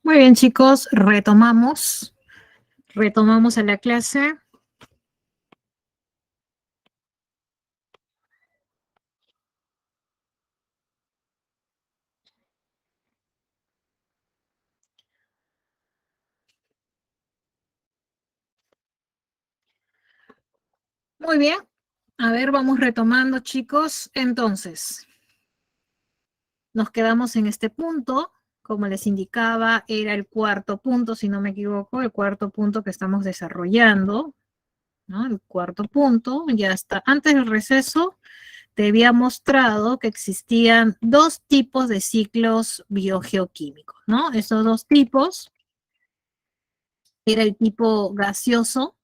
Muy bien, chicos, retomamos a la clase. Muy bien, a ver, vamos retomando, chicos. Entonces, nos quedamos en este punto. Como les indicaba, era el cuarto punto, si no me equivoco, el cuarto punto que estamos desarrollando, ¿no? El cuarto punto, ya está. Antes del receso, te había mostrado que existían dos tipos de ciclos biogeoquímicos, ¿no? Esos dos tipos era el tipo gaseoso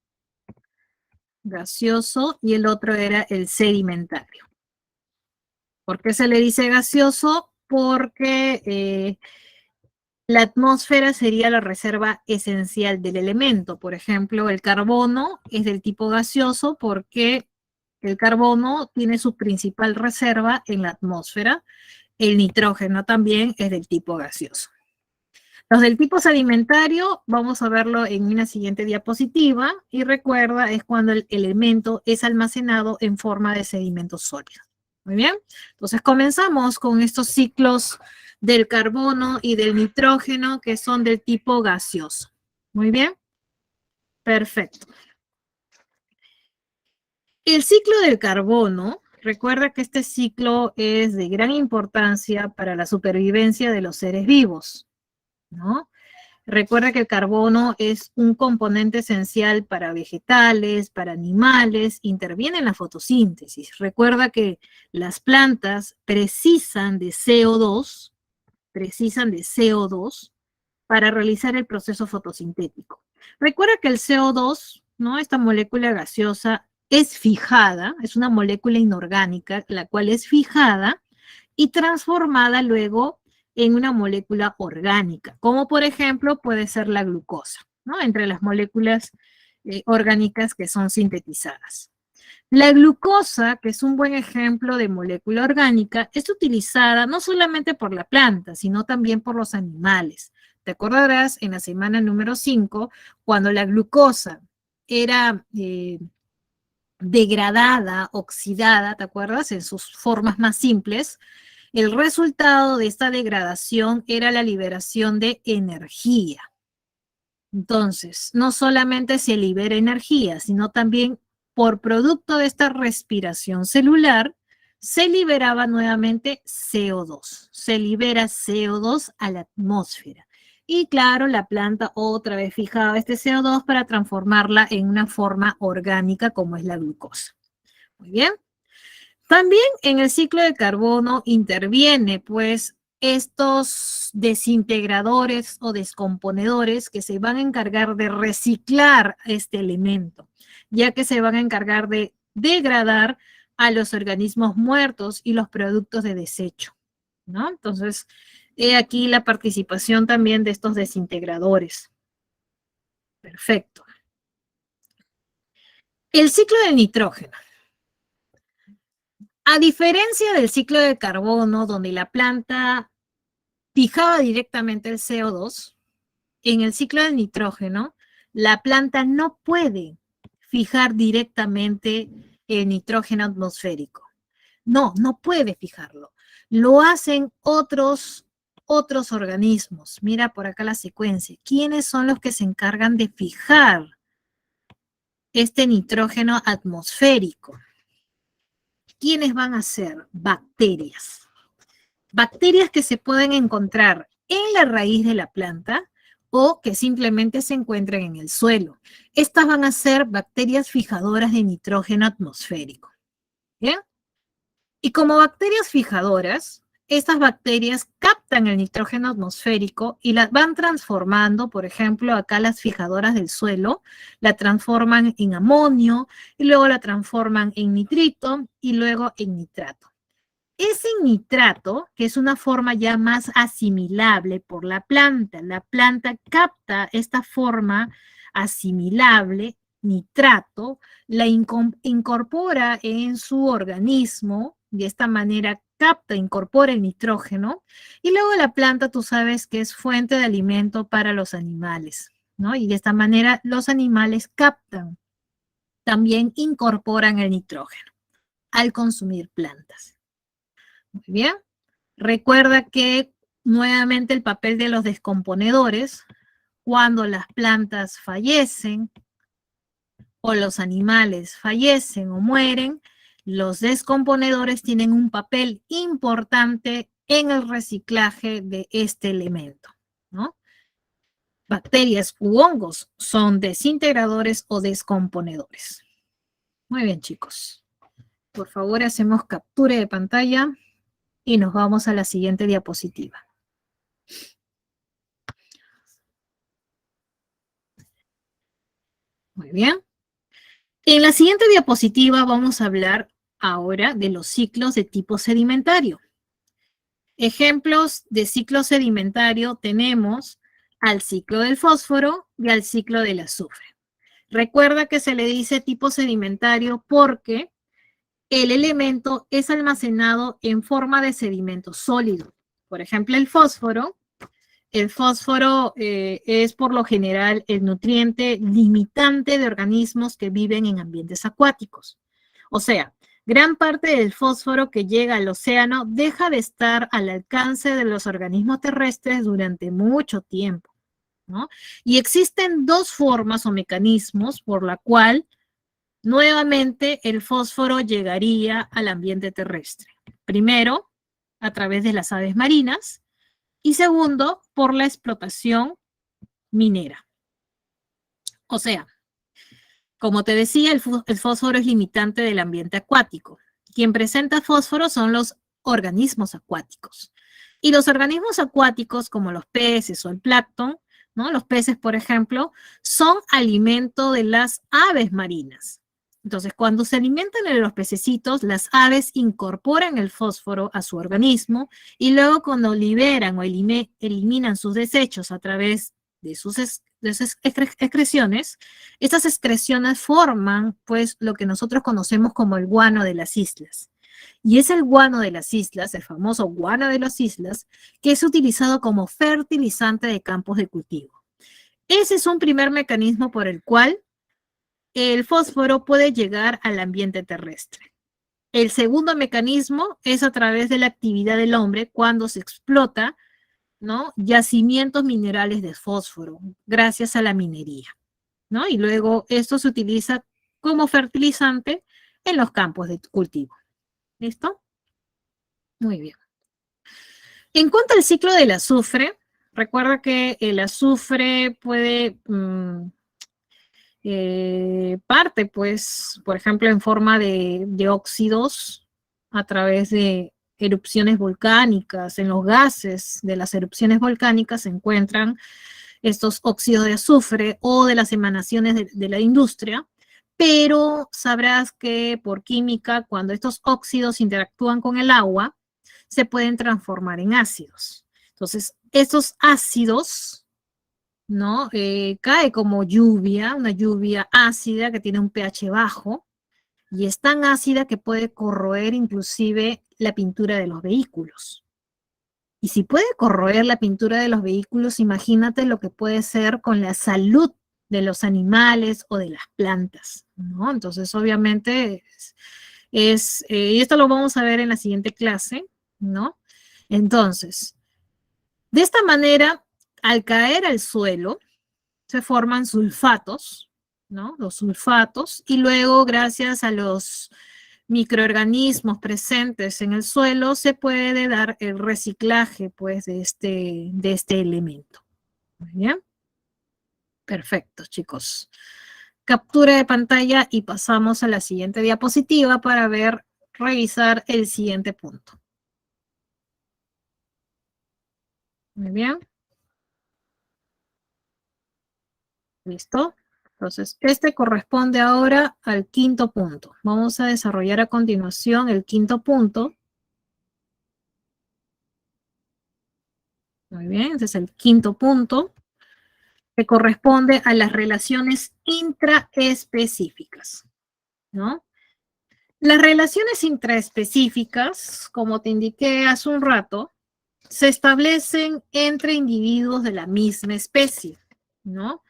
y el otro era el sedimentario. ¿Por qué se le dice gaseoso? Porque la atmósfera sería la reserva esencial del elemento. Por ejemplo, el carbono es del tipo gaseoso porque el carbono tiene su principal reserva en la atmósfera. El nitrógeno también es del tipo gaseoso. Los del tipo sedimentario, vamos a verlo en una siguiente diapositiva, y recuerda, es cuando el elemento es almacenado en forma de sedimento sólido. Muy bien, entonces comenzamos con estos ciclos del carbono y del nitrógeno que son del tipo gaseoso. Muy bien, perfecto. El ciclo del carbono, recuerda que este ciclo es de gran importancia para la supervivencia de los seres vivos, ¿no? Recuerda que el carbono es un componente esencial para vegetales, para animales, interviene en la fotosíntesis. Recuerda que las plantas precisan de CO2 para realizar el proceso fotosintético. Recuerda que el CO2, ¿no? Esta molécula gaseosa es fijada, es una molécula inorgánica, la cual es fijada y transformada luego en una molécula orgánica, como por ejemplo puede ser la glucosa, ¿no? Entre las moléculas orgánicas que son sintetizadas. La glucosa, que es un buen ejemplo de molécula orgánica, es utilizada no solamente por la planta, sino también por los animales. Te acordarás en la semana número 5, cuando la glucosa era degradada, oxidada, ¿te acuerdas? En sus formas más simples, el resultado de esta degradación era la liberación de energía. Entonces, no solamente se libera energía, sino también por producto de esta respiración celular, se liberaba nuevamente CO2. Se libera CO2 a la atmósfera. Y claro, la planta otra vez fijaba este CO2 para transformarla en una forma orgánica como es la glucosa. Muy bien. También en el ciclo de carbono interviene, pues, estos desintegradores o descomponedores que se van a encargar de reciclar este elemento, ya que se van a encargar de degradar a los organismos muertos y los productos de desecho, ¿no? Entonces, he aquí la participación también de estos desintegradores. Perfecto. El ciclo del nitrógeno. A diferencia del ciclo de carbono, donde la planta fijaba directamente el CO2, en el ciclo del nitrógeno, la planta no puede fijar directamente el nitrógeno atmosférico. No puede fijarlo. Lo hacen otros organismos. Mira por acá la secuencia. ¿Quiénes son los que se encargan de fijar este nitrógeno atmosférico? ¿Quiénes van a ser? Bacterias. Bacterias que se pueden encontrar en la raíz de la planta o que simplemente se encuentran en el suelo. Estas van a ser bacterias fijadoras de nitrógeno atmosférico. ¿Bien? Y como bacterias fijadoras, estas bacterias captan el nitrógeno atmosférico y la van transformando, por ejemplo, acá las fijadoras del suelo, la transforman en amonio y luego la transforman en nitrito y luego en nitrato. Ese nitrato, que es una forma ya más asimilable por la planta capta esta forma asimilable, nitrato, la incorpora en su organismo, de esta manera capta, incorpora el nitrógeno, y luego la planta tú sabes que es fuente de alimento para los animales, ¿no? Y de esta manera los animales captan, también incorporan el nitrógeno al consumir plantas. Muy bien. Recuerda que nuevamente el papel de los descomponedores, cuando las plantas fallecen o los animales fallecen o mueren, los descomponedores tienen un papel importante en el reciclaje de este elemento, ¿no? Bacterias u hongos son desintegradores o descomponedores. Muy bien, chicos. Por favor, hacemos captura de pantalla y nos vamos a la siguiente diapositiva. Muy bien. En la siguiente diapositiva vamos a hablar ahora de los ciclos de tipo sedimentario. Ejemplos de ciclo sedimentario tenemos al ciclo del fósforo y al ciclo del azufre. Recuerda que se le dice tipo sedimentario porque el elemento es almacenado en forma de sedimento sólido. Por ejemplo, el fósforo es por lo general el nutriente limitante de organismos que viven en ambientes acuáticos. O sea, gran parte del fósforo que llega al océano deja de estar al alcance de los organismos terrestres durante mucho tiempo, ¿no? Y existen dos formas o mecanismos por la cual nuevamente el fósforo llegaría al ambiente terrestre. Primero, a través de las aves marinas, y segundo, por la explotación minera. O sea, como te decía, el fósforo es limitante del ambiente acuático. Quien presenta fósforo son los organismos acuáticos. Y los organismos acuáticos, como los peces o el plancton, ¿no? Los peces, por ejemplo, son alimento de las aves marinas. Entonces, cuando se alimentan de los pececitos, las aves incorporan el fósforo a su organismo y luego cuando liberan o eliminan sus desechos a través de sus excreciones, estas excreciones forman pues lo que nosotros conocemos como el guano de las islas. Y es el guano de las islas, el famoso guano de las islas, que es utilizado como fertilizante de campos de cultivo. Ese es un primer mecanismo por el cual el fósforo puede llegar al ambiente terrestre. El segundo mecanismo es a través de la actividad del hombre cuando se explota, ¿no? Yacimientos minerales de fósforo gracias a la minería, ¿no? Y luego esto se utiliza como fertilizante en los campos de cultivo. ¿Listo? Muy bien. En cuanto al ciclo del azufre, recuerda que el azufre puede parte, pues, por ejemplo, en forma de óxidos a través de erupciones volcánicas. En los gases de las erupciones volcánicas se encuentran estos óxidos de azufre o de las emanaciones de la industria, pero sabrás que por química, cuando estos óxidos interactúan con el agua, se pueden transformar en ácidos. Entonces, estos ácidos, ¿no? Cae como lluvia, una lluvia ácida que tiene un pH bajo y es tan ácida que puede corroer inclusive la pintura de los vehículos. Y si puede corroer la pintura de los vehículos, imagínate lo que puede ser con la salud de los animales o de las plantas, ¿no? Entonces, obviamente, y esto lo vamos a ver en la siguiente clase, ¿no? Entonces, de esta manera, al caer al suelo, se forman sulfatos, ¿no? Los sulfatos, y luego, gracias a los microorganismos presentes en el suelo, se puede dar el reciclaje, pues, de este elemento. Muy bien. Perfecto, chicos. Captura de pantalla y pasamos a la siguiente diapositiva para revisar el siguiente punto. Muy bien. ¿Listo? Entonces, este corresponde ahora al quinto punto. Vamos a desarrollar a continuación el quinto punto. Muy bien, ese es el quinto punto, que corresponde a las relaciones intraespecíficas, ¿no? Las relaciones intraespecíficas, como te indiqué hace un rato, se establecen entre individuos de la misma especie, ¿no?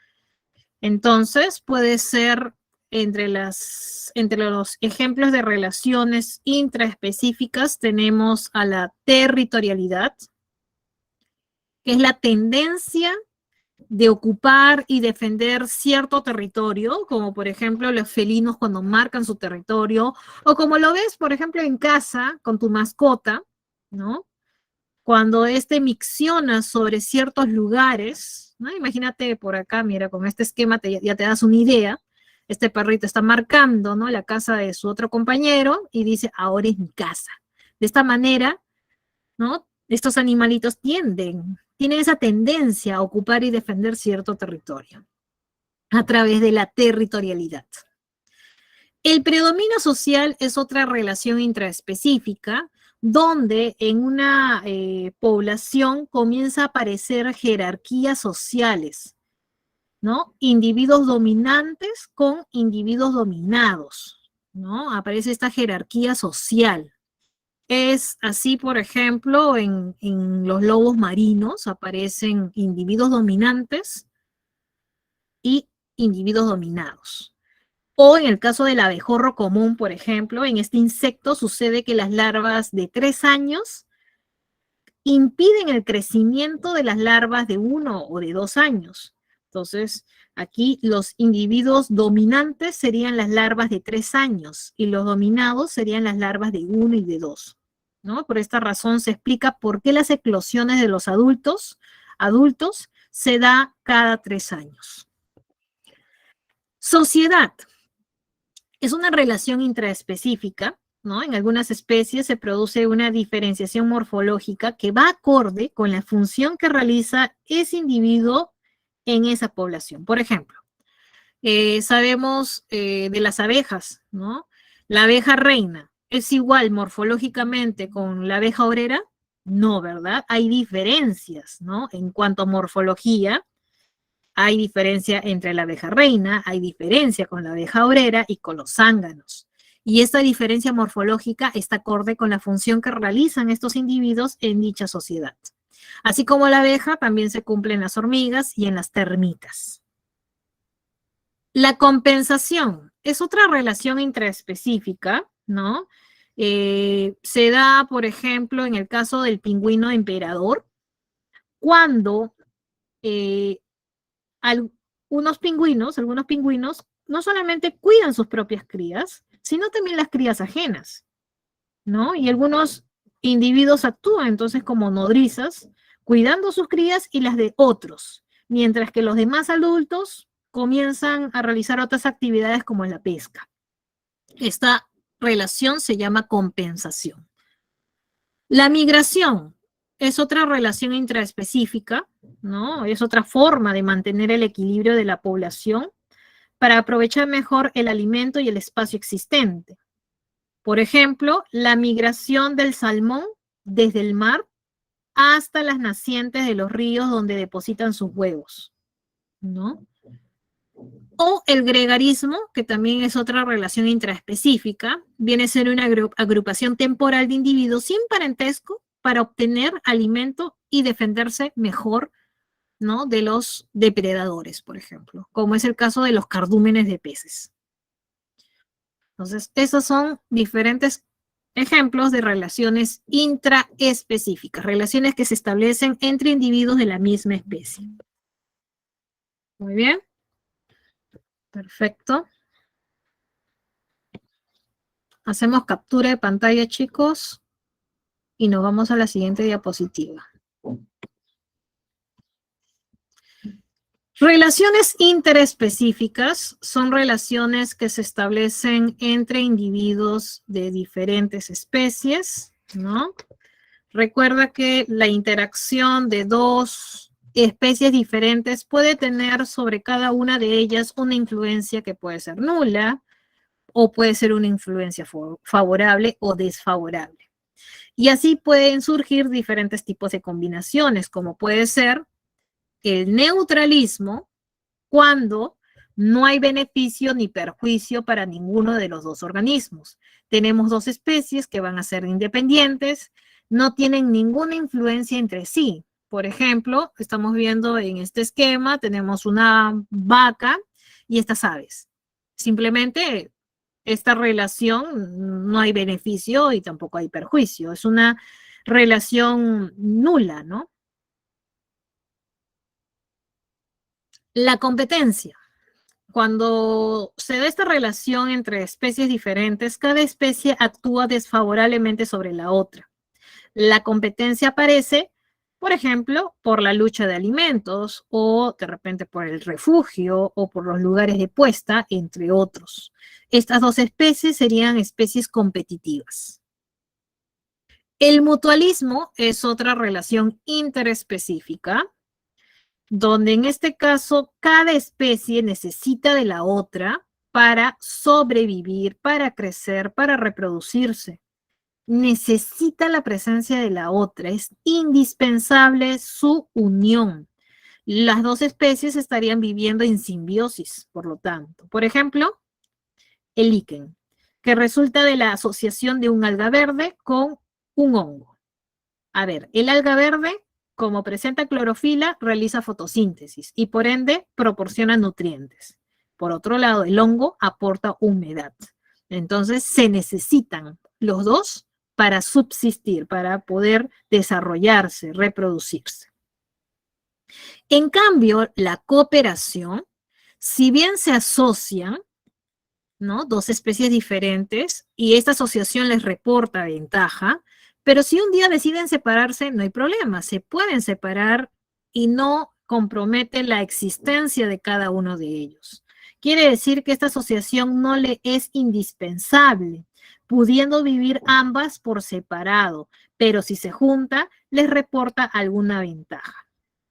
Entonces, puede ser entre los ejemplos de relaciones intraespecíficas, tenemos a la territorialidad, que es la tendencia de ocupar y defender cierto territorio, como por ejemplo los felinos cuando marcan su territorio, o como lo ves, por ejemplo, en casa con tu mascota, ¿no? Cuando este micciona sobre ciertos lugares, ¿no? Imagínate por acá, mira, con este esquema ya te das una idea. Este perrito está marcando, ¿no? La casa de su otro compañero y dice, ahora es mi casa. De esta manera, ¿no? Estos animalitos tienen esa tendencia a ocupar y defender cierto territorio a través de la territorialidad. El predominio social es otra relación intraespecífica donde en una población comienza a aparecer jerarquías sociales, ¿no? Individuos dominantes con individuos dominados, ¿no? Aparece esta jerarquía social. Es así, por ejemplo, en los lobos marinos aparecen individuos dominantes y individuos dominados. O en el caso del abejorro común, por ejemplo, en este insecto sucede que las larvas de 3 años impiden el crecimiento de las larvas de 1 o de 2 años. Entonces, aquí los individuos dominantes serían las larvas de 3 años y los dominados serían las larvas de 1 y de 2. ¿No? Por esta razón se explica por qué las eclosiones de los adultos se da cada 3 años. Sociedad. Es una relación intraespecífica, ¿no? En algunas especies se produce una diferenciación morfológica que va acorde con la función que realiza ese individuo en esa población. Por ejemplo, sabemos de las abejas, ¿no? La abeja reina, ¿es igual morfológicamente con la abeja obrera? No, ¿verdad? Hay diferencias, ¿no? En cuanto a morfología, hay diferencia entre la abeja reina, hay diferencia con la abeja obrera y con los zánganos. Y esta diferencia morfológica está acorde con la función que realizan estos individuos en dicha sociedad. Así como la abeja, también se cumple en las hormigas y en las termitas. La compensación es otra relación intraespecífica, ¿no? Se da, por ejemplo, en el caso del pingüino emperador, cuando algunos pingüinos, no solamente cuidan sus propias crías, sino también las crías ajenas, ¿no? Y algunos individuos actúan entonces como nodrizas, cuidando sus crías y las de otros, mientras que los demás adultos comienzan a realizar otras actividades como la pesca. Esta relación se llama compensación. La migración es otra relación intraespecífica, ¿no? Es otra forma de mantener el equilibrio de la población para aprovechar mejor el alimento y el espacio existente. Por ejemplo, la migración del salmón desde el mar hasta las nacientes de los ríos donde depositan sus huevos, ¿no? O el gregarismo, que también es otra relación intraespecífica, viene a ser una agrupación temporal de individuos sin parentesco para obtener alimento y defenderse mejor, ¿no? De los depredadores, por ejemplo, como es el caso de los cardúmenes de peces. Entonces, esos son diferentes ejemplos de relaciones intraespecíficas, relaciones que se establecen entre individuos de la misma especie. Muy bien. Perfecto. Hacemos captura de pantalla, chicos, y nos vamos a la siguiente diapositiva. Relaciones interespecíficas son relaciones que se establecen entre individuos de diferentes especies, ¿no? Recuerda que la interacción de dos especies diferentes puede tener sobre cada una de ellas una influencia que puede ser nula o puede ser una influencia favorable o desfavorable. Y así pueden surgir diferentes tipos de combinaciones, como puede ser el neutralismo, cuando No hay beneficio ni perjuicio para ninguno de los dos organismos. Tenemos dos especies que van a ser independientes, no tienen ninguna influencia entre sí. Por ejemplo, estamos viendo en este esquema, tenemos una vaca y estas aves. Simplemente esta relación no hay beneficio y tampoco hay perjuicio. Es una relación nula, ¿no? La competencia. Cuando se da esta relación entre especies diferentes, cada especie actúa desfavorablemente sobre la otra. La competencia aparece, por ejemplo, por la lucha de alimentos o de repente por el refugio o por los lugares de puesta, entre otros. Estas dos especies serían especies competitivas. El mutualismo es otra relación interespecífica, donde en este caso cada especie necesita de la otra para sobrevivir, para crecer, para reproducirse. Necesita la presencia de la otra, es indispensable su unión. Las dos especies estarían viviendo en simbiosis, por lo tanto. Por ejemplo, el líquen, que resulta de la asociación de un alga verde con un hongo. A ver, el alga verde, como presenta clorofila, realiza fotosíntesis y por ende proporciona nutrientes. Por otro lado, el hongo aporta humedad. Entonces, se necesitan los dos para subsistir, para poder desarrollarse, reproducirse. En cambio, la cooperación, si bien se asocian, ¿no?, dos especies diferentes y esta asociación les reporta ventaja, pero si un día deciden separarse, no hay problema, se pueden separar y no compromete la existencia de cada uno de ellos. Quiere decir que esta asociación no le es indispensable, pudiendo vivir ambas por separado, pero si se junta, les reporta alguna ventaja.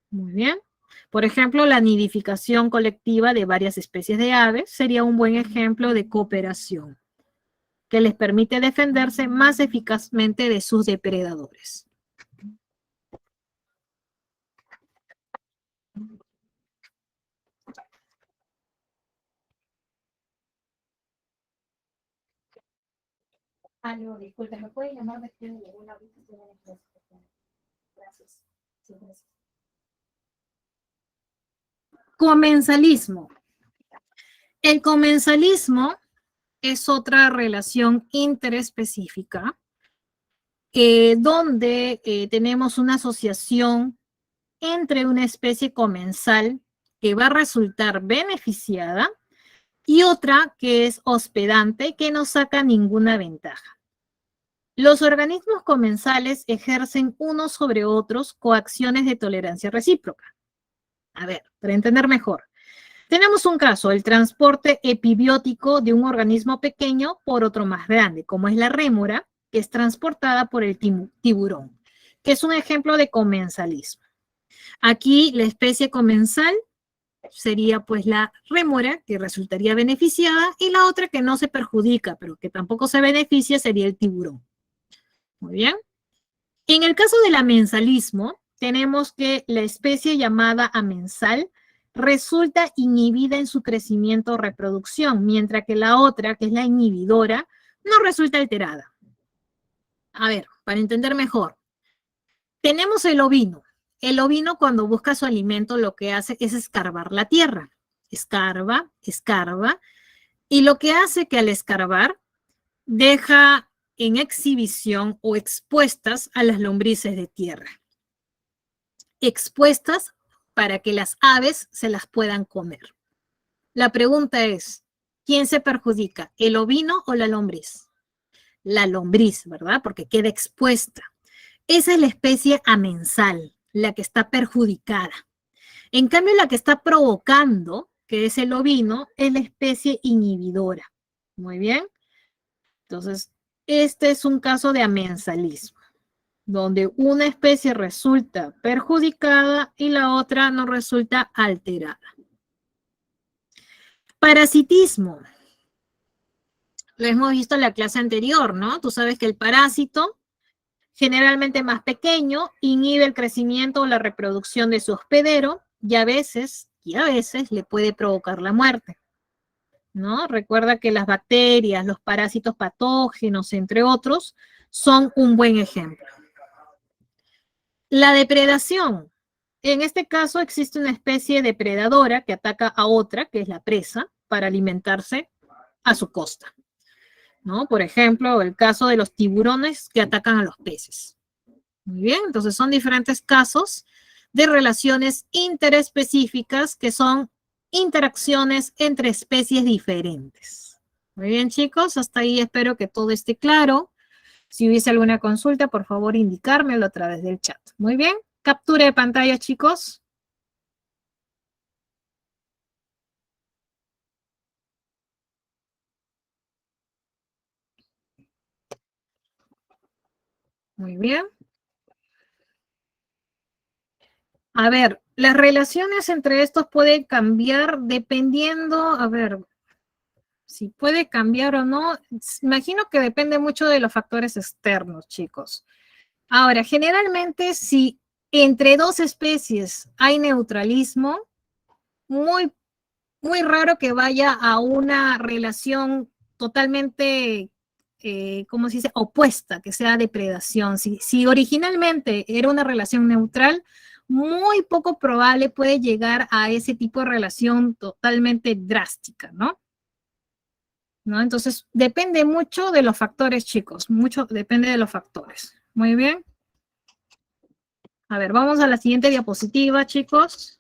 Muy bien. Por ejemplo, la nidificación colectiva de varias especies de aves sería un buen ejemplo de cooperación, que les permite defenderse más eficazmente de sus depredadores. Aló, disculpe, ¿me puede llamar después de alguna vez? Gracias. Sí, gracias. Comensalismo. El comensalismo es otra relación interespecífica donde tenemos una asociación entre una especie comensal que va a resultar beneficiada y otra que es hospedante que no saca ninguna ventaja. Los organismos comensales ejercen unos sobre otros coacciones de tolerancia recíproca. A ver, para entender mejor. Tenemos un caso, el transporte epibiótico de un organismo pequeño por otro más grande, como es la rémora, que es transportada por el tiburón, que es un ejemplo de comensalismo. Aquí la especie comensal sería pues la rémora, que resultaría beneficiada, y la otra que no se perjudica, pero que tampoco se beneficia, sería el tiburón. Muy bien. En el caso del amensalismo, tenemos que la especie llamada amensal resulta inhibida en su crecimiento o reproducción, mientras que la otra, que es la inhibidora, no resulta alterada. A ver, para entender mejor, tenemos el ovino. El ovino, cuando busca su alimento, lo que hace es escarbar la tierra. Escarba, escarba, y lo que hace que al escarbar deja en exhibición o expuestas a las lombrices de tierra. Expuestas para que las aves se las puedan comer. La pregunta es, ¿quién se perjudica, el ovino o la lombriz? La lombriz, ¿verdad? Porque queda expuesta. Esa es la especie amensal, la que está perjudicada. En cambio, la que está provocando, que es el ovino, es la especie inhibidora. Muy bien. Entonces, este es un caso de amensalismo, donde una especie resulta perjudicada y la otra no resulta alterada. Parasitismo. Lo hemos visto en la clase anterior, ¿no? Tú sabes que el parásito, generalmente más pequeño, inhibe el crecimiento o la reproducción de su hospedero y a veces le puede provocar la muerte. ¿no? Recuerda que las bacterias, los parásitos patógenos, entre otros, son un buen ejemplo. La depredación. En este caso existe una especie depredadora que ataca a otra, que es la presa, para alimentarse a su costa, ¿no? Por ejemplo, el caso de los tiburones que atacan a los peces. Muy bien, entonces son diferentes casos de relaciones interespecíficas que son interacciones entre especies diferentes. Muy bien, chicos, hasta ahí espero que todo esté claro. Si hubiese alguna consulta, por favor, indicármelo a través del chat. Muy bien, captura de pantalla, chicos. Muy bien. A ver, las relaciones entre estos pueden cambiar dependiendo, a ver, si puede cambiar o no, imagino que depende mucho de los factores externos, chicos. Ahora, generalmente si entre dos especies hay neutralismo, muy, muy raro que vaya a una relación totalmente, ¿cómo se dice?, opuesta, que sea depredación. Si originalmente era una relación neutral, muy poco probable puede llegar a ese tipo de relación totalmente drástica, ¿no? ¿No? Entonces, depende mucho de los factores, chicos, mucho depende de los factores. Muy bien. A ver, vamos a la siguiente diapositiva, chicos.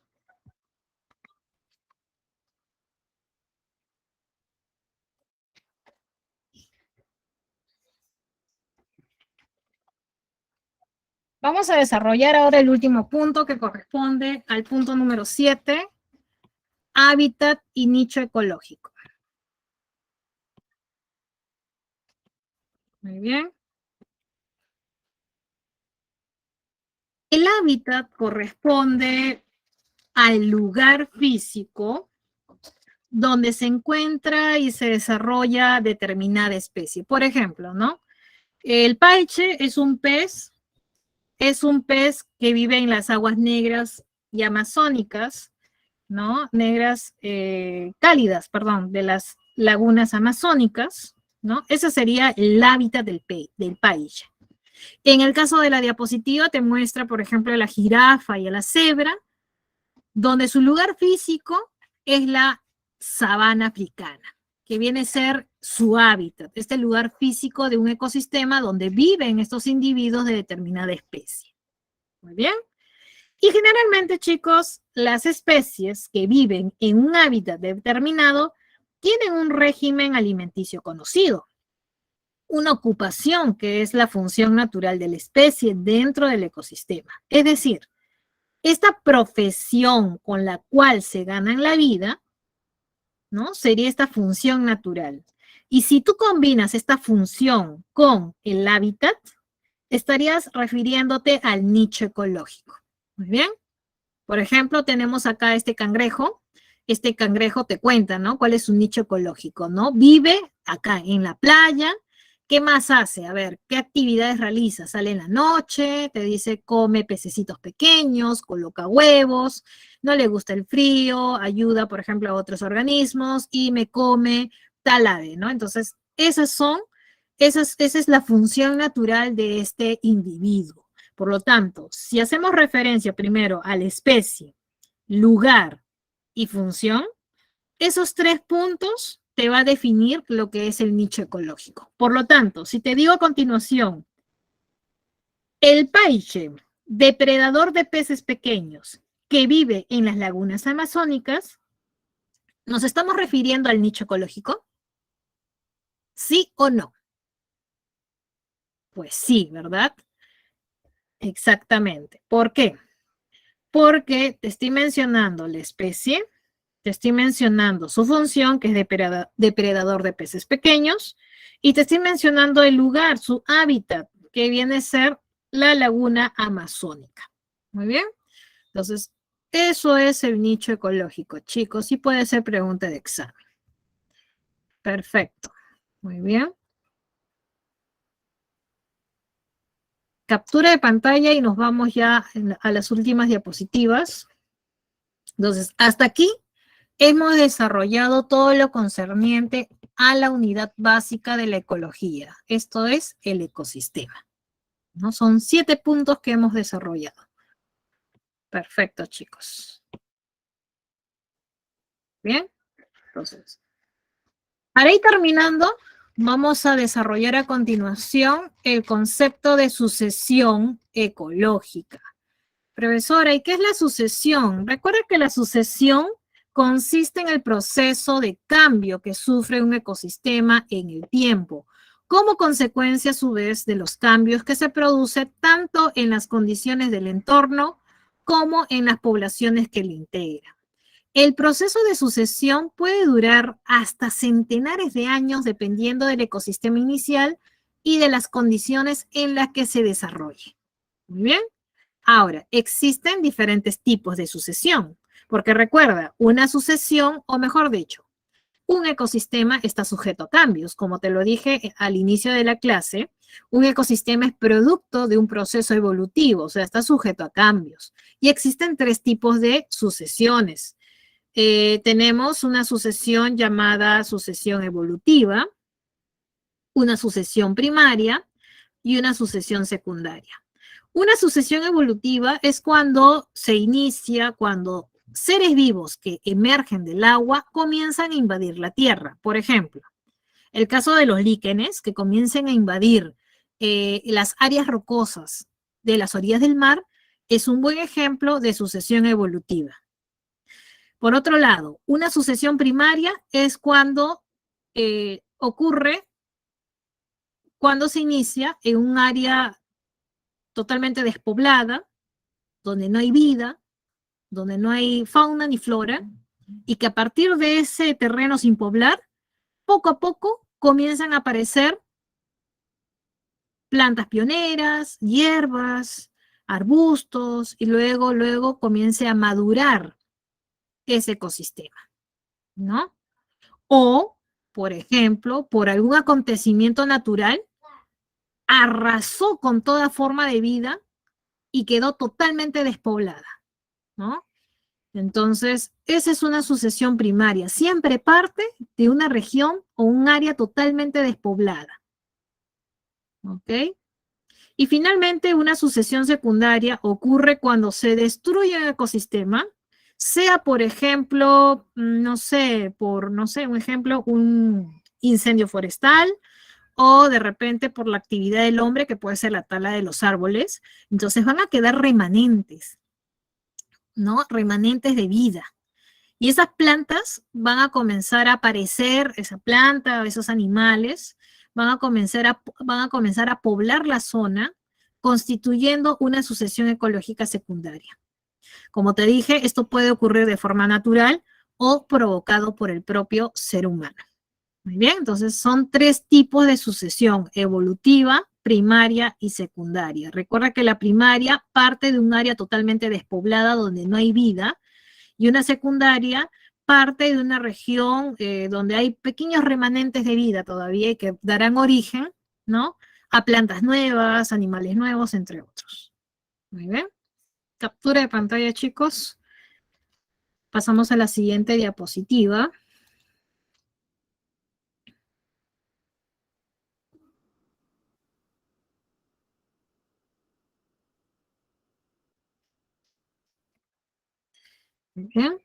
Vamos a desarrollar ahora el último punto que corresponde al punto número 7, hábitat y nicho ecológico. Muy bien. El hábitat corresponde al lugar físico donde se encuentra y se desarrolla determinada especie. Por ejemplo, ¿no? El paiche es un pez que vive en las aguas negras y amazónicas, ¿no? Negras, cálidas, perdón, de las lagunas amazónicas, ¿no? Ese sería el hábitat del paiche. En el caso de la diapositiva te muestra, por ejemplo, a la jirafa y a la cebra, donde su lugar físico es la sabana africana, que viene a ser su hábitat, este lugar físico de un ecosistema donde viven estos individuos de determinada especie. Muy bien. Y generalmente, chicos, las especies que viven en un hábitat determinado tienen un régimen alimenticio conocido, una ocupación que es la función natural de la especie dentro del ecosistema. Es decir, esta profesión con la cual se ganan la vida, ¿no? Sería esta función natural. Y si tú combinas esta función con el hábitat, estarías refiriéndote al nicho ecológico. Muy bien. Por ejemplo, tenemos acá este cangrejo. Este cangrejo te cuenta, ¿no? ¿Cuál es su nicho ecológico, no? Vive acá en la playa. ¿Qué más hace? A ver, ¿qué actividades realiza? Sale en la noche, te dice come pececitos pequeños, coloca huevos, no le gusta el frío, ayuda, por ejemplo, a otros organismos y me come tal ave, ¿no? Entonces, esa es la función natural de este individuo. Por lo tanto, si hacemos referencia primero a la especie, lugar y función, esos 3 puntos te va a definir lo que es el nicho ecológico. Por lo tanto, si te digo a continuación, el paiche, depredador de peces pequeños, que vive en las lagunas amazónicas, ¿nos estamos refiriendo al nicho ecológico? ¿Sí o no? Pues sí, ¿verdad? Exactamente. ¿Por qué? Porque te estoy mencionando la especie, te estoy mencionando su función, que es depredador de peces pequeños, y te estoy mencionando el lugar, su hábitat, que viene a ser la laguna amazónica. Muy bien. Entonces, eso es el nicho ecológico, chicos, y puede ser pregunta de examen. Perfecto. Muy bien. Captura de pantalla y nos vamos ya a las últimas diapositivas. Entonces, hasta aquí hemos desarrollado todo lo concerniente a la unidad básica de la ecología. Esto es el ecosistema, ¿no? Son 7 puntos que hemos desarrollado. Perfecto, chicos. Bien, entonces, para ir terminando, vamos a desarrollar a continuación el concepto de sucesión ecológica. Profesora, ¿y qué es la sucesión? Recuerda que la sucesión consiste en el proceso de cambio que sufre un ecosistema en el tiempo, como consecuencia a su vez de los cambios que se producen tanto en las condiciones del entorno como en las poblaciones que lo integran. El proceso de sucesión puede durar hasta centenares de años dependiendo del ecosistema inicial y de las condiciones en las que se desarrolle. Muy bien. Ahora, existen diferentes tipos de sucesión, porque recuerda, una sucesión, o mejor dicho, un ecosistema está sujeto a cambios. Como te lo dije al inicio de la clase, un ecosistema es producto de un proceso evolutivo, o sea, está sujeto a cambios. Y existen 3 tipos de sucesiones. Tenemos una sucesión llamada sucesión evolutiva, una sucesión primaria y una sucesión secundaria. Una sucesión evolutiva es cuando se inicia, cuando seres vivos que emergen del agua comienzan a invadir la tierra. Por ejemplo, el caso de los líquenes que comienzan a invadir las áreas rocosas de las orillas del mar es un buen ejemplo de sucesión evolutiva. Por otro lado, una sucesión primaria es cuando ocurre, cuando se inicia en un área totalmente despoblada, donde no hay vida, donde no hay fauna ni flora, y que a partir de ese terreno sin poblar, poco a poco comienzan a aparecer plantas pioneras, hierbas, arbustos, y luego comience a madurar ese ecosistema, ¿no? O, por ejemplo, por algún acontecimiento natural, arrasó con toda forma de vida y quedó totalmente despoblada, ¿no? Entonces, esa es una sucesión primaria. Siempre parte de una región o un área totalmente despoblada. ¿Ok? Y finalmente, una sucesión secundaria ocurre cuando se destruye un ecosistema, sea, por ejemplo, no sé, un ejemplo, un incendio forestal, o de repente por la actividad del hombre, que puede ser la tala de los árboles. Entonces van a quedar remanentes, ¿no? Remanentes de vida. Y esas plantas van a comenzar a aparecer, esa planta, esos animales, van a comenzar a poblar la zona, constituyendo una sucesión ecológica secundaria. Como te dije, esto puede ocurrir de forma natural o provocado por el propio ser humano. Muy bien, entonces son 3 tipos de sucesión: evolutiva, primaria y secundaria. Recuerda que la primaria parte de un área totalmente despoblada donde no hay vida, y una secundaria parte de una región donde hay pequeños remanentes de vida todavía y que darán origen, ¿no?, a plantas nuevas, animales nuevos, entre otros. Muy bien. Captura de pantalla, chicos. Pasamos a la siguiente diapositiva. Muy bien.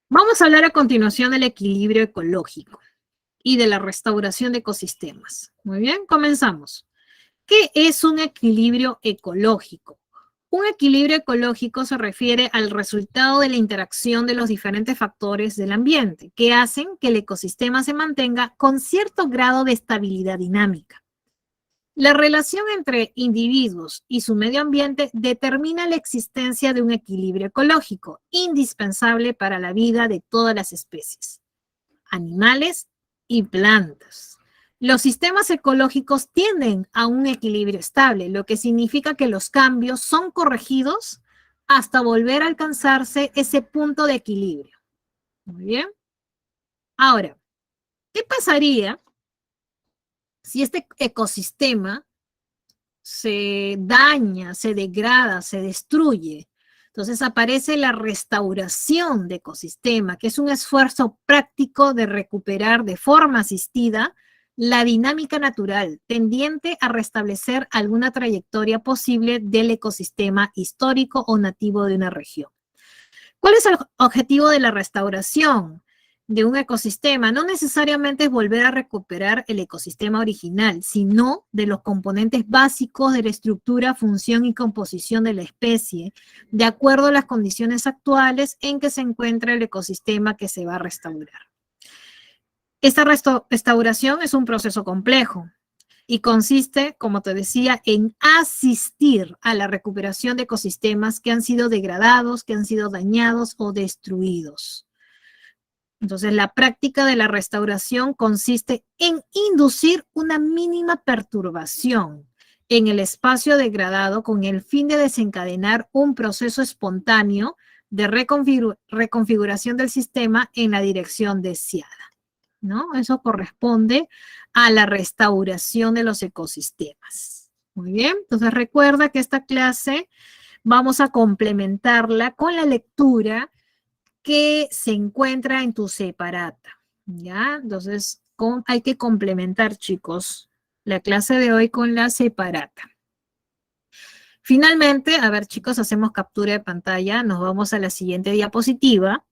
Vamos a hablar a continuación del equilibrio ecológico y de la restauración de ecosistemas. Muy bien, comenzamos. ¿Qué es un equilibrio ecológico? Un equilibrio ecológico se refiere al resultado de la interacción de los diferentes factores del ambiente que hacen que el ecosistema se mantenga con cierto grado de estabilidad dinámica. La relación entre individuos y su medio ambiente determina la existencia de un equilibrio ecológico, indispensable para la vida de todas las especies, animales y plantas. Los sistemas ecológicos tienden a un equilibrio estable, lo que significa que los cambios son corregidos hasta volver a alcanzarse ese punto de equilibrio. Muy bien. Ahora, ¿qué pasaría si este ecosistema se daña, se degrada, se destruye? Entonces aparece la restauración de ecosistema, que es un esfuerzo práctico de recuperar de forma asistida la dinámica natural tendiente a restablecer alguna trayectoria posible del ecosistema histórico o nativo de una región. ¿Cuál es el objetivo de la restauración de un ecosistema? No necesariamente es volver a recuperar el ecosistema original, sino de los componentes básicos de la estructura, función y composición de la especie, de acuerdo a las condiciones actuales en que se encuentra el ecosistema que se va a restaurar. Esta restauración es un proceso complejo y consiste, como te decía, en asistir a la recuperación de ecosistemas que han sido degradados, que han sido dañados o destruidos. Entonces, la práctica de la restauración consiste en inducir una mínima perturbación en el espacio degradado con el fin de desencadenar un proceso espontáneo de reconfiguración del sistema en la dirección deseada, ¿no? Eso corresponde a la restauración de los ecosistemas. Muy bien, entonces recuerda que esta clase vamos a complementarla con la lectura que se encuentra en tu separata, ¿ya? Entonces hay que complementar, chicos, la clase de hoy con la separata. Finalmente, a ver, chicos, hacemos captura de pantalla, nos vamos a la siguiente diapositiva,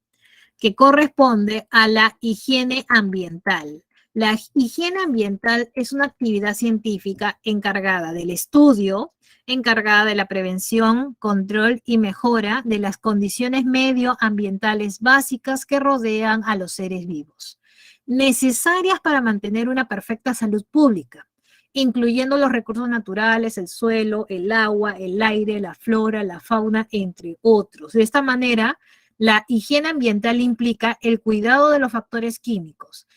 que corresponde a la higiene ambiental. La higiene ambiental es una actividad científica encargada del estudio, encargada de la prevención, control y mejora de las condiciones medioambientales básicas que rodean a los seres vivos, necesarias para mantener una perfecta salud pública, incluyendo los recursos naturales, el suelo, el agua, el aire, la flora, la fauna, entre otros. De esta manera, la higiene ambiental implica el cuidado de los factores químicos,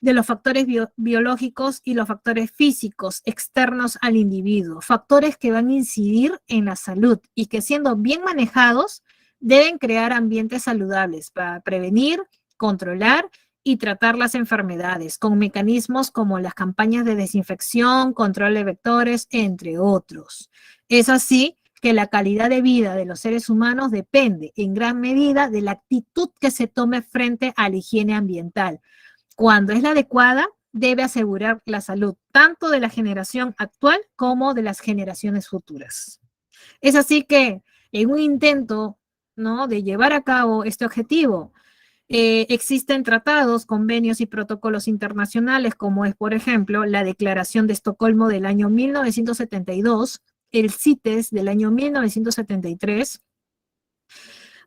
de los factores biológicos y los factores físicos externos al individuo, factores que van a incidir en la salud y que, siendo bien manejados, deben crear ambientes saludables para prevenir, controlar y tratar las enfermedades con mecanismos como las campañas de desinfección, control de vectores, entre otros. Es así que la calidad de vida de los seres humanos depende en gran medida de la actitud que se tome frente a la higiene ambiental. Cuando es la adecuada, debe asegurar la salud tanto de la generación actual como de las generaciones futuras. Es así que en un intento, ¿no?, de llevar a cabo este objetivo, existen tratados, convenios y protocolos internacionales, como es, por ejemplo, la Declaración de Estocolmo del año 1972, el CITES del año 1973.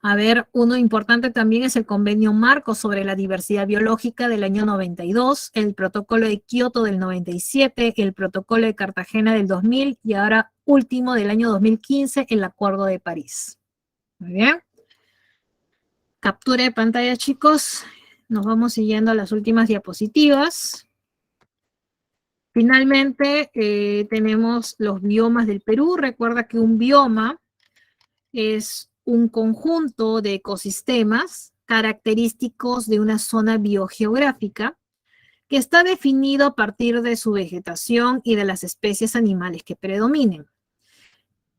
A ver, uno importante también es el Convenio Marco sobre la Diversidad Biológica del año 92, el Protocolo de Kioto del 97, el Protocolo de Cartagena del 2000 y ahora último del año 2015, el Acuerdo de París. Muy bien. Captura de pantalla, chicos. Nos vamos siguiendo a las últimas diapositivas. Finalmente, tenemos los biomas del Perú. Recuerda que un bioma es un conjunto de ecosistemas característicos de una zona biogeográfica que está definido a partir de su vegetación y de las especies animales que predominen.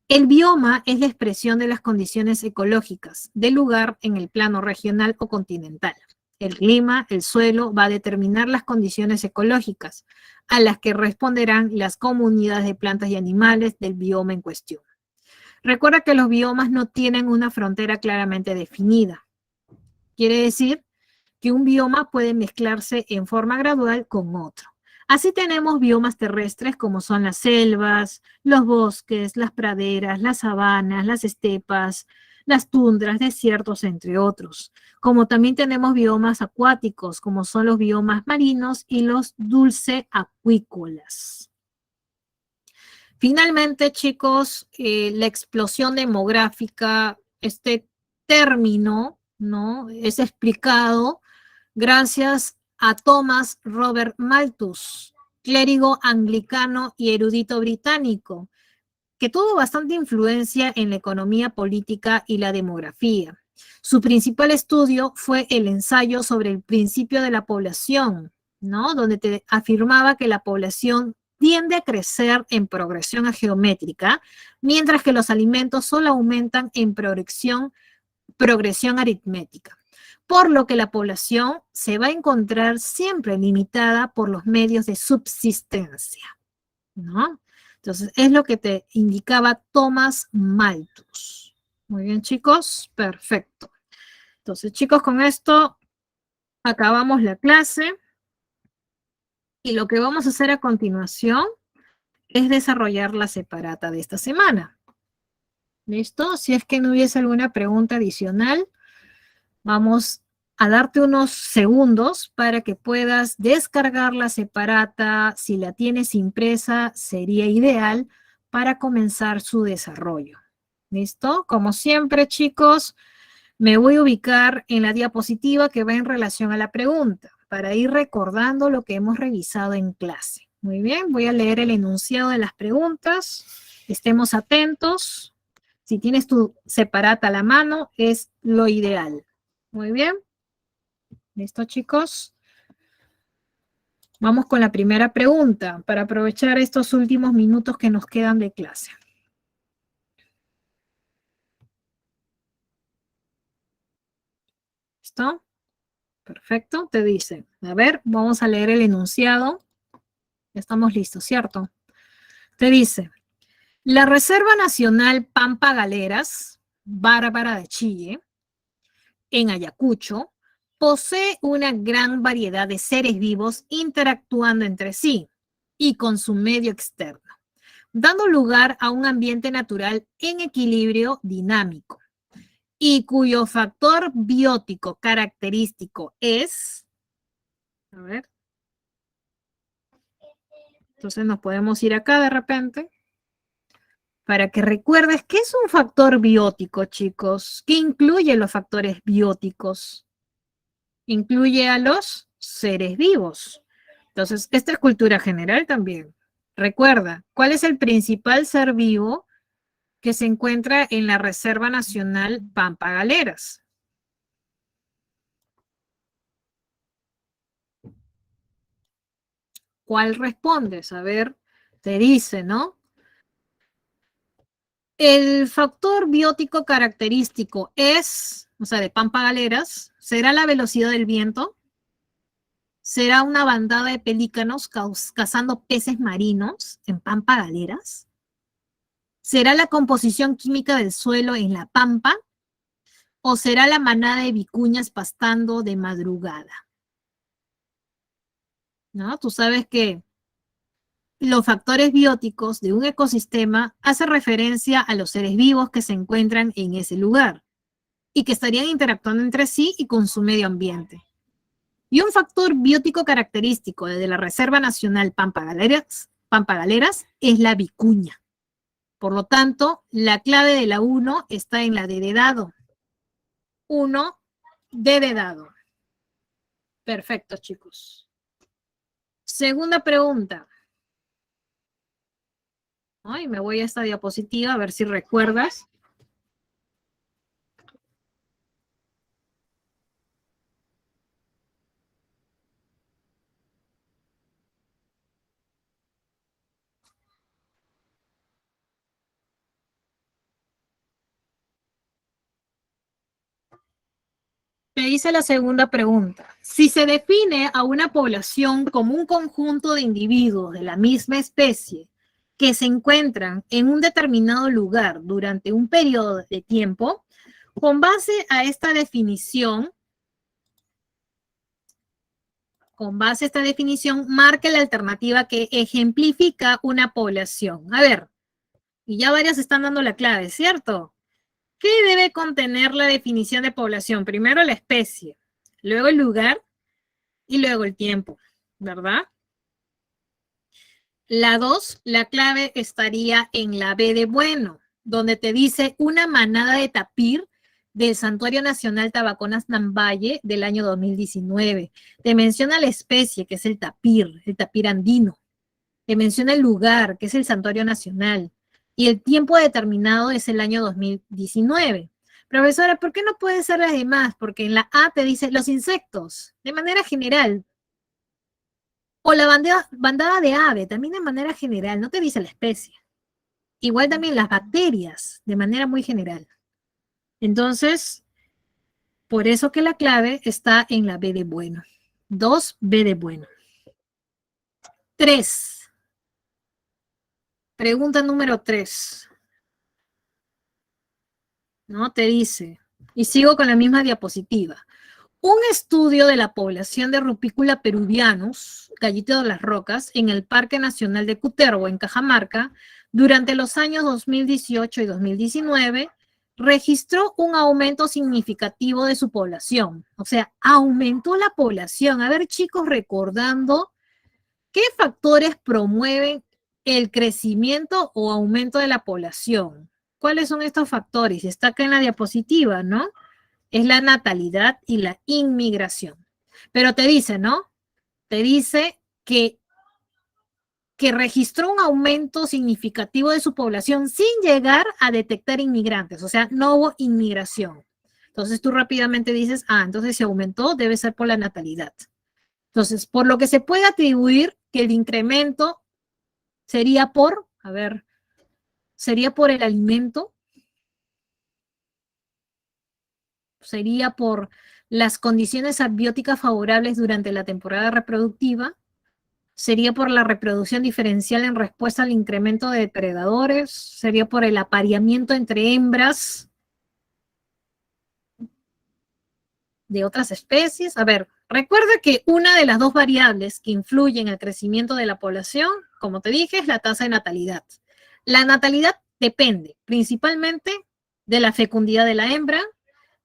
El bioma es la expresión de las condiciones ecológicas del lugar en el plano regional o continental. El clima, el suelo, va a determinar las condiciones ecológicas a las que responderán las comunidades de plantas y animales del bioma en cuestión. Recuerda que los biomas no tienen una frontera claramente definida. Quiere decir que un bioma puede mezclarse en forma gradual con otro. Así tenemos biomas terrestres como son las selvas, los bosques, las praderas, las sabanas, las estepas, las tundras, desiertos, entre otros. Como también tenemos biomas acuáticos, como son los biomas marinos y los dulceacuícolas. Finalmente, chicos, la explosión demográfica, este término, ¿no?, es explicado gracias a Thomas Robert Malthus, clérigo anglicano y erudito británico, que tuvo bastante influencia en la economía política y la demografía. Su principal estudio fue el ensayo sobre el principio de la población, ¿no?, donde te afirmaba que la población tiende a crecer en progresión geométrica, mientras que los alimentos solo aumentan en progresión aritmética, por lo que la población se va a encontrar siempre limitada por los medios de subsistencia, ¿no? Entonces, es lo que te indicaba Thomas Malthus. Muy bien, chicos, perfecto. Entonces, chicos, con esto acabamos la clase y lo que vamos a hacer a continuación es desarrollar la separata de esta semana. ¿Listo? Si es que no hubiese alguna pregunta adicional, vamos a darte unos segundos para que puedas descargar la separata. Si la tienes impresa, sería ideal para comenzar su desarrollo. ¿Listo? Como siempre, chicos, me voy a ubicar en la diapositiva que va en relación a la pregunta para ir recordando lo que hemos revisado en clase. Muy bien, voy a leer el enunciado de las preguntas. Estemos atentos. Si tienes tu separata a la mano, es lo ideal. Muy bien. ¿Listo, chicos? Vamos con la primera pregunta para aprovechar estos últimos minutos que nos quedan de clase. ¿Listo? Perfecto. Te dice, a ver, vamos a leer el enunciado. Ya estamos listos, ¿cierto? Te dice, la Reserva Nacional Pampa Galeras, Bárbara de Chille, en Ayacucho, posee una gran variedad de seres vivos interactuando entre sí y con su medio externo, dando lugar a un ambiente natural en equilibrio dinámico y cuyo factor biótico característico es, a ver, entonces nos podemos ir acá de repente, para que recuerdes qué es un factor biótico, chicos. ¿Qué incluye los factores bióticos? Incluye a los seres vivos. Entonces, esta es cultura general también. Recuerda, ¿cuál es el principal ser vivo que se encuentra en la Reserva Nacional Pampa Galeras? ¿Cuál respondes? A ver, te dice, ¿no? El factor biótico característico es, o sea, de Pampa Galeras, ¿será la velocidad del viento? ¿Será una bandada de pelícanos cazando peces marinos en Pampa Galeras? ¿Será la composición química del suelo en la pampa? ¿O será la manada de vicuñas pastando de madrugada? ¿No? Tú sabes que los factores bióticos de un ecosistema hacen referencia a los seres vivos que se encuentran en ese lugar y que estarían interactuando entre sí y con su medio ambiente. Y un factor biótico característico de la Reserva Nacional Pampa Galeras es la vicuña. Por lo tanto, la clave de la 1 está en la D de dado. 1, D de dado. Perfecto, chicos. Segunda pregunta. Ay, me voy a esta diapositiva a ver si recuerdas. Te hice la segunda pregunta. Si se define a una población como un conjunto de individuos de la misma especie que se encuentran en un determinado lugar durante un periodo de tiempo, con base a esta definición, marque la alternativa que ejemplifica una población. A ver, y ya varias están dando la clave, ¿cierto? ¿Qué debe contener la definición de población? Primero la especie, luego el lugar y luego el tiempo, ¿verdad? La 2, la clave estaría en la B de bueno, donde te dice una manada de tapir del Santuario Nacional Tabaconas Nambaye del año 2019. Te menciona la especie, que es el tapir andino. Te menciona el lugar, que es el Santuario Nacional. Y el tiempo determinado es el año 2019. Profesora, ¿por qué no puede ser las demás? Porque en la A te dice los insectos, de manera general. O la bandada de ave, también de manera general, no te dice la especie. Igual también las bacterias, de manera muy general. Entonces, por eso que la clave está en la B de bueno. 2, B de bueno. 3. Pregunta número 3. ¿No? Te dice, y sigo con la misma diapositiva. Un estudio de la población de Rupícula peruvianus, gallito de las rocas, en el Parque Nacional de Cutervo, en Cajamarca, durante los años 2018 y 2019, registró un aumento significativo de su población. O sea, aumentó la población. A ver, chicos, recordando, ¿qué factores promueven el crecimiento o aumento de la población? ¿Cuáles son estos factores? Está acá en la diapositiva, ¿no? Es la natalidad y la inmigración. Pero te dice, ¿no? Te dice que registró un aumento significativo de su población sin llegar a detectar inmigrantes, o sea, no hubo inmigración. Entonces tú rápidamente dices, entonces si aumentó, debe ser por la natalidad. Entonces, por lo que se puede atribuir que el incremento sería por, sería por el alimento, sería por las condiciones abióticas favorables durante la temporada reproductiva, sería por la reproducción diferencial en respuesta al incremento de depredadores, sería por el apareamiento entre hembras de otras especies. A ver, recuerda que una de las dos variables que influyen al crecimiento de la población, como te dije, es la tasa de natalidad. La natalidad depende principalmente de la fecundidad de la hembra,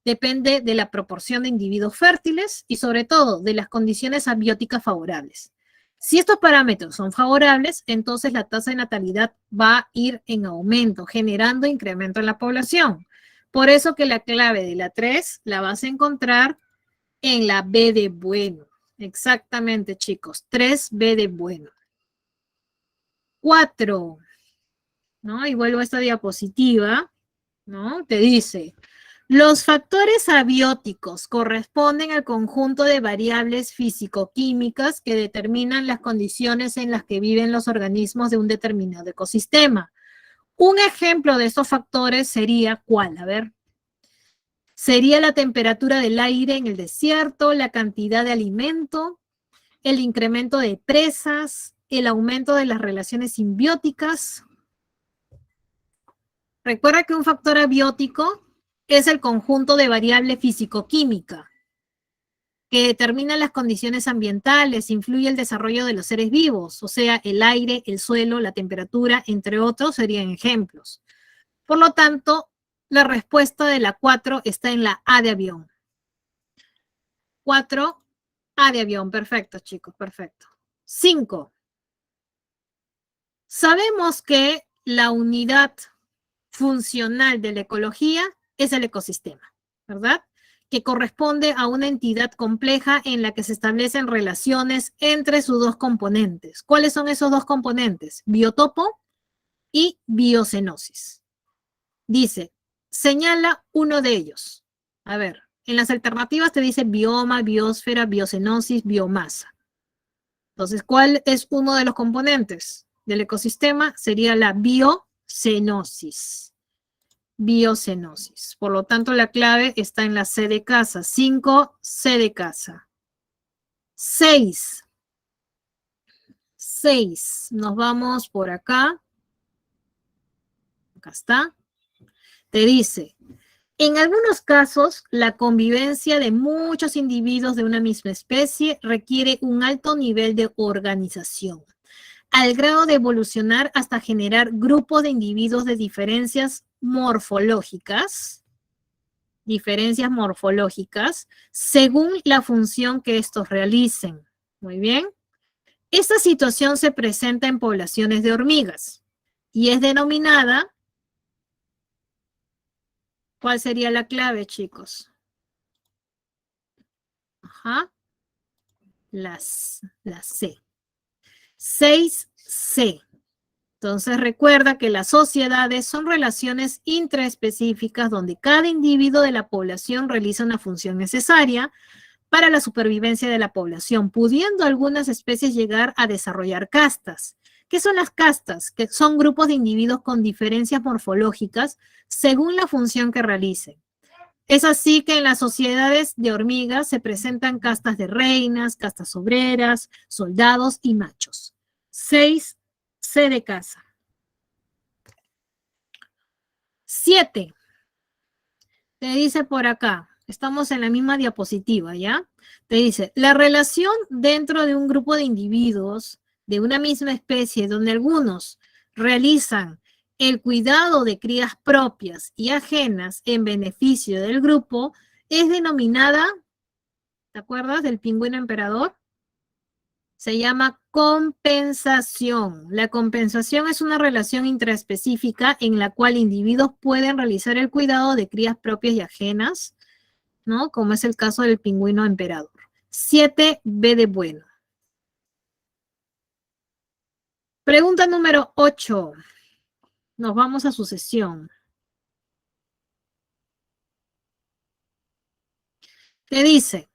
depende de la proporción de individuos fértiles y sobre todo de las condiciones abióticas favorables. Si estos parámetros son favorables, entonces la tasa de natalidad va a ir en aumento, generando incremento en la población. Por eso que la clave de la 3 la vas a encontrar en la B de bueno. Exactamente, chicos. 3B de bueno. 4, ¿no? Y vuelvo a esta diapositiva, ¿no? Te dice, los factores abióticos corresponden al conjunto de variables físico-químicas que determinan las condiciones en las que viven los organismos de un determinado ecosistema. Un ejemplo de estos factores sería, ¿cuál? A ver. Sería la temperatura del aire en el desierto, la cantidad de alimento, el incremento de presas, el aumento de las relaciones simbióticas. Recuerda que un factor abiótico es el conjunto de variables físico-química que determinan las condiciones ambientales, influye el desarrollo de los seres vivos, o sea, el aire, el suelo, la temperatura, entre otros, serían ejemplos. Por lo tanto, la respuesta de la 4 está en la A de avión. 4, A de avión. Perfecto, chicos, perfecto. 5. Sabemos que la unidad funcional de la ecología es el ecosistema, ¿verdad? Que corresponde a una entidad compleja en la que se establecen relaciones entre sus dos componentes. ¿Cuáles son esos dos componentes? Biotopo y biocenosis. Dice, señala uno de ellos. A ver, en las alternativas te dice bioma, biosfera, biocenosis, biomasa. Entonces, ¿cuál es uno de los componentes del ecosistema? Sería la biocenosis. Biocenosis. Por lo tanto, la clave está en la C de casa. 5, C de casa. 6. 6. Nos vamos por acá. Acá está. Te dice, en algunos casos, la convivencia de muchos individuos de una misma especie requiere un alto nivel de organización, al grado de evolucionar hasta generar grupos de individuos de diferencias morfológicas, según la función que estos realicen. Muy bien. Esta situación se presenta en poblaciones de hormigas y es denominada, ¿cuál sería la clave, chicos? Ajá. La C. 6C. Entonces recuerda que las sociedades son relaciones intraespecíficas donde cada individuo de la población realiza una función necesaria para la supervivencia de la población, pudiendo algunas especies llegar a desarrollar castas. ¿Qué son las castas? Que son grupos de individuos con diferencias morfológicas según la función que realicen. Es así que en las sociedades de hormigas se presentan castas de reinas, castas obreras, soldados y machos. 6, C de casa. 7. Te dice por acá, estamos en la misma diapositiva, ¿ya? Te dice, la relación dentro de un grupo de individuos de una misma especie, donde algunos realizan el cuidado de crías propias y ajenas en beneficio del grupo, es denominada, ¿te acuerdas del pingüino emperador? Se llama compensación. La compensación es una relación intraespecífica en la cual individuos pueden realizar el cuidado de crías propias y ajenas, ¿no? Como es el caso del pingüino emperador. 7, B de bueno. Pregunta número 8. Nos vamos a sucesión. Te dice,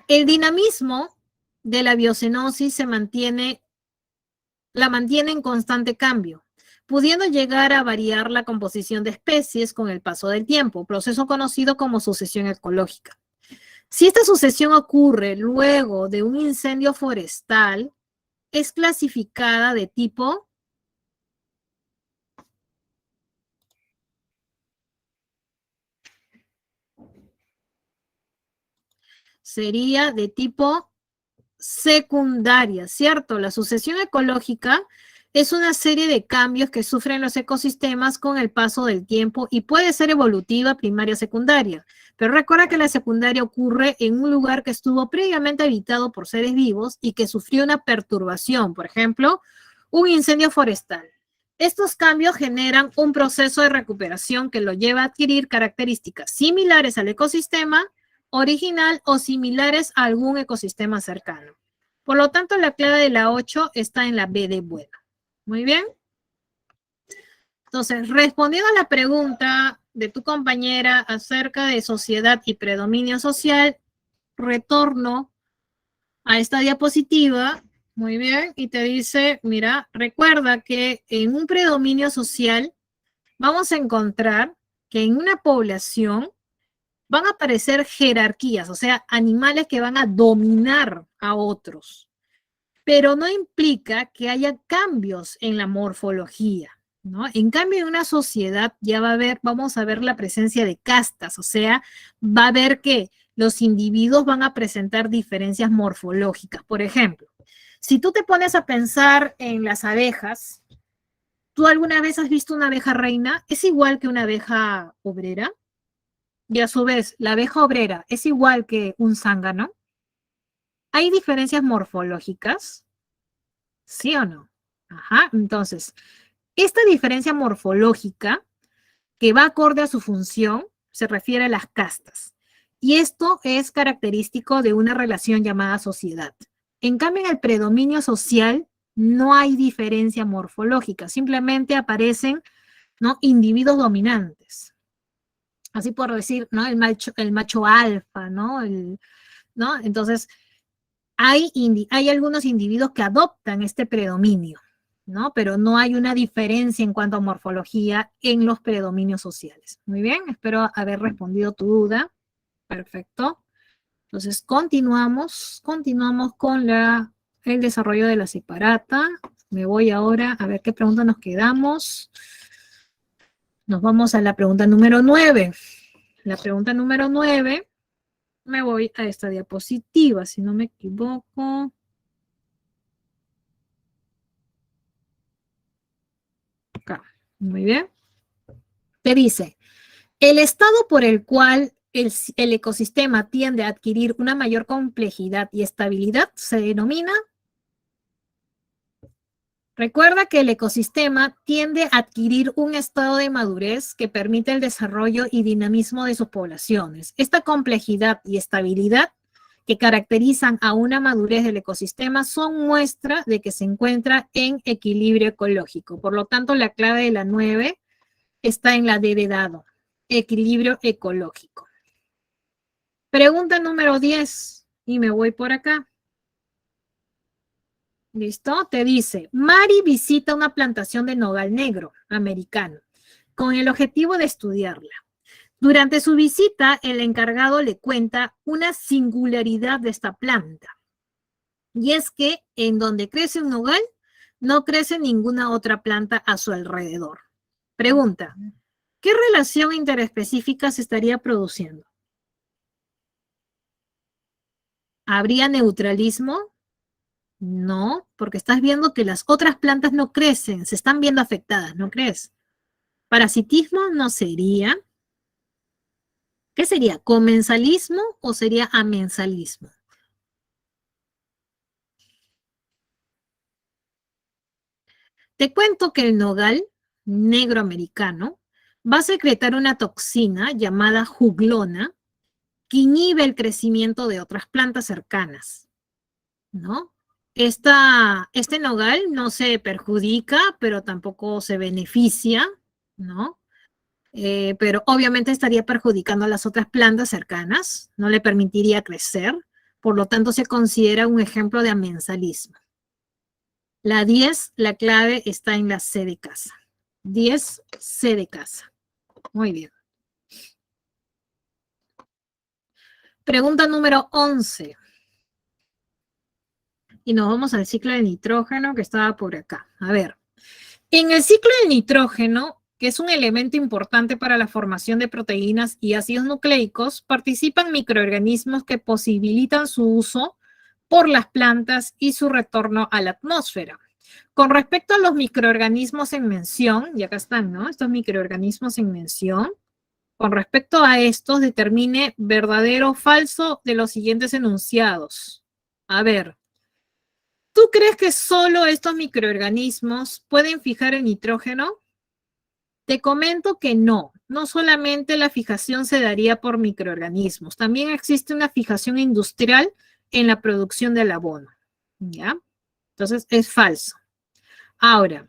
el dinamismo de la biocenosis la mantiene en constante cambio, pudiendo llegar a variar la composición de especies con el paso del tiempo, proceso conocido como sucesión ecológica. Si esta sucesión ocurre luego de un incendio forestal, es clasificada de tipo sería de tipo secundaria, ¿cierto? La sucesión ecológica es una serie de cambios que sufren los ecosistemas con el paso del tiempo y puede ser evolutiva, primaria, secundaria. Pero recuerda que la secundaria ocurre en un lugar que estuvo previamente habitado por seres vivos y que sufrió una perturbación, por ejemplo, un incendio forestal. Estos cambios generan un proceso de recuperación que lo lleva a adquirir características similares al ecosistema original o similares a algún ecosistema cercano. Por lo tanto, la clave de la 8 está en la B de bueno. Muy bien. Entonces, respondiendo a la pregunta de tu compañera acerca de sociedad y predominio social, retorno a esta diapositiva. Muy bien. Y te dice, mira, recuerda que en un predominio social vamos a encontrar que en una población van a aparecer jerarquías, o sea, animales que van a dominar a otros, pero no implica que haya cambios en la morfología, ¿no? En cambio, en una sociedad ya vamos a ver la presencia de castas, o sea, va a ver que los individuos van a presentar diferencias morfológicas. Por ejemplo, si tú te pones a pensar en las abejas, ¿tú alguna vez has visto una abeja reina? ¿Es igual que una abeja obrera? Y a su vez, la abeja obrera es igual que un zángano. ¿Hay diferencias morfológicas? ¿Sí o no? Ajá, entonces, esta diferencia morfológica que va acorde a su función se refiere a las castas. Y esto es característico de una relación llamada sociedad. En cambio, en el predominio social no hay diferencia morfológica, simplemente aparecen, ¿no?, individuos dominantes. Así por decir, ¿no? El macho alfa, ¿no? ¿No? Entonces, hay algunos individuos que adoptan este predominio, ¿no? Pero no hay una diferencia en cuanto a morfología en los predominios sociales. Muy bien, espero haber respondido tu duda. Perfecto. Entonces, continuamos con el desarrollo de la separata. Me voy ahora a ver qué pregunta nos quedamos. Nos vamos a la pregunta número 9. La pregunta número 9, me voy a esta diapositiva, si no me equivoco. Acá, muy bien. Te dice, el estado por el cual el ecosistema tiende a adquirir una mayor complejidad y estabilidad se denomina. Recuerda que el ecosistema tiende a adquirir un estado de madurez que permite el desarrollo y dinamismo de sus poblaciones. Esta complejidad y estabilidad que caracterizan a una madurez del ecosistema son muestra de que se encuentra en equilibrio ecológico. Por lo tanto, la clave de la 9 está en la D de dado, equilibrio ecológico. Pregunta número 10. Y me voy por acá. ¿Listo? Te dice, Mari visita una plantación de nogal negro americano con el objetivo de estudiarla. Durante su visita, el encargado le cuenta una singularidad de esta planta. Y es que en donde crece un nogal, no crece ninguna otra planta a su alrededor. Pregunta, ¿qué relación interespecífica se estaría produciendo? ¿Habría neutralismo? No, porque estás viendo que las otras plantas no crecen, se están viendo afectadas, ¿no crees? Parasitismo no sería. ¿Qué sería? ¿Comensalismo o sería amensalismo? Te cuento que el nogal negro americano va a secretar una toxina llamada juglona que inhibe el crecimiento de otras plantas cercanas, ¿no? Este nogal no se perjudica, pero tampoco se beneficia, ¿no? Pero obviamente estaría perjudicando a las otras plantas cercanas, no le permitiría crecer, por lo tanto se considera un ejemplo de amensalismo. La 10, la clave está en la C de casa. 10, C de casa. Muy bien. Pregunta número 11. Y nos vamos al ciclo de nitrógeno que estaba por acá. A ver, en el ciclo del nitrógeno, que es un elemento importante para la formación de proteínas y ácidos nucleicos, participan microorganismos que posibilitan su uso por las plantas y su retorno a la atmósfera. Con respecto a los microorganismos en mención, y acá están, ¿no? Estos microorganismos en mención, con respecto a estos, determine verdadero o falso de los siguientes enunciados. A ver, ¿tú crees que solo estos microorganismos pueden fijar el nitrógeno? Te comento que no. No solamente la fijación se daría por microorganismos, también existe una fijación industrial en la producción del abono. ¿Ya? Entonces, es falso. Ahora,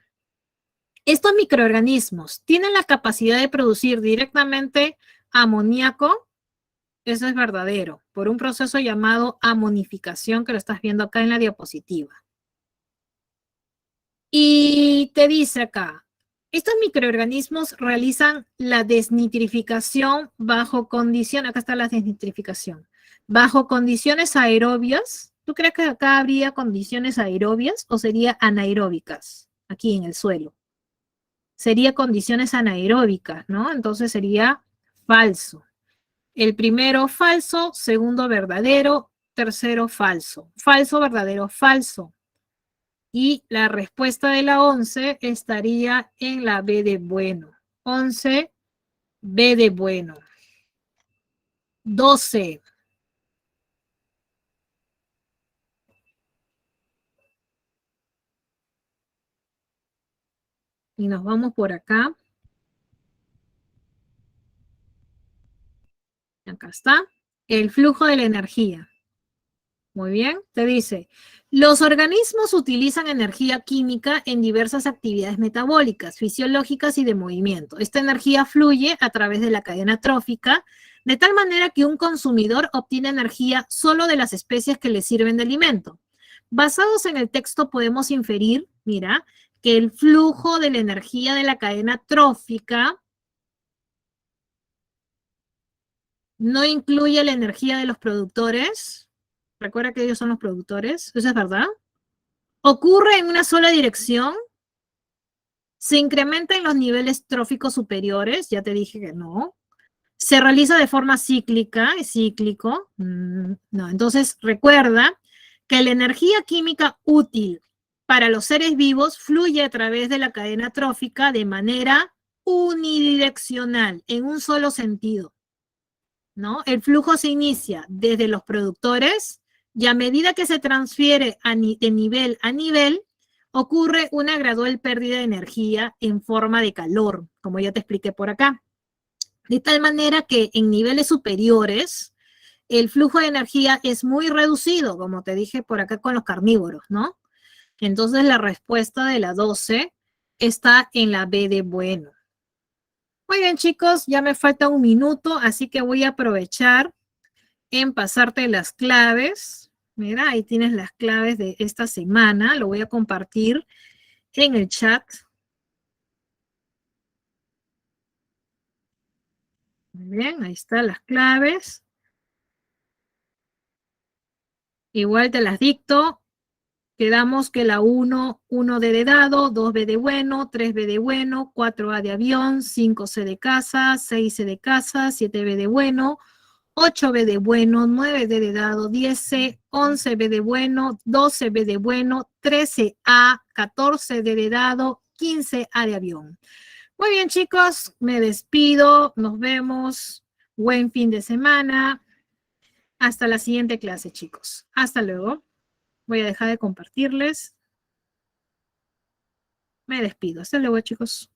estos microorganismos tienen la capacidad de producir directamente amoníaco. Eso es verdadero, por un proceso llamado amonificación que lo estás viendo acá en la diapositiva. Y te dice acá, estos microorganismos realizan la desnitrificación bajo condiciones, acá está la desnitrificación, bajo condiciones aerobias. ¿Tú crees que acá habría condiciones aerobias o sería anaeróbicas aquí en el suelo? Sería condiciones anaeróbicas, ¿no? Entonces sería falso. El primero falso, segundo verdadero, tercero falso. Falso, verdadero, falso. Y la respuesta de la 11 estaría en la B de bueno. 11, B de bueno. 12. Y nos vamos por acá. Acá está. El flujo de la energía. Muy bien, te dice, los organismos utilizan energía química en diversas actividades metabólicas, fisiológicas y de movimiento. Esta energía fluye a través de la cadena trófica, de tal manera que un consumidor obtiene energía solo de las especies que le sirven de alimento. Basados en el texto podemos inferir, mira, que el flujo de la energía de la cadena trófica no incluye la energía de los productores. Recuerda que ellos son los productores, ¿eso es verdad? Ocurre en una sola dirección, se incrementa en los niveles tróficos superiores, ya te dije que no, se realiza de forma cíclica, es cíclico, no, entonces recuerda que la energía química útil para los seres vivos fluye a través de la cadena trófica de manera unidireccional, en un solo sentido, ¿no? El flujo se inicia desde los productores y a medida que se transfiere de nivel a nivel, ocurre una gradual pérdida de energía en forma de calor, como ya te expliqué por acá. De tal manera que en niveles superiores, el flujo de energía es muy reducido, como te dije por acá con los carnívoros, ¿no? Entonces la respuesta de la 12 está en la B de bueno. Muy bien, chicos, ya me falta un minuto, así que voy a aprovechar en pasarte las claves. Mira, ahí tienes las claves de esta semana. Lo voy a compartir en el chat. Muy bien, ahí están las claves. Igual te las dicto. Quedamos que la 1D de dado, 2B de bueno, 3B de bueno, 4A de avión, 5C de casa, 6C de casa, 7B de bueno, 8B de bueno, 9D de dado, 10C, 11B de bueno, 12B de bueno, 13A, 14D de dado, 15A de avión. Muy bien, chicos, me despido. Nos vemos. Buen fin de semana. Hasta la siguiente clase, chicos. Hasta luego. Voy a dejar de compartirles. Me despido. Hasta luego, chicos.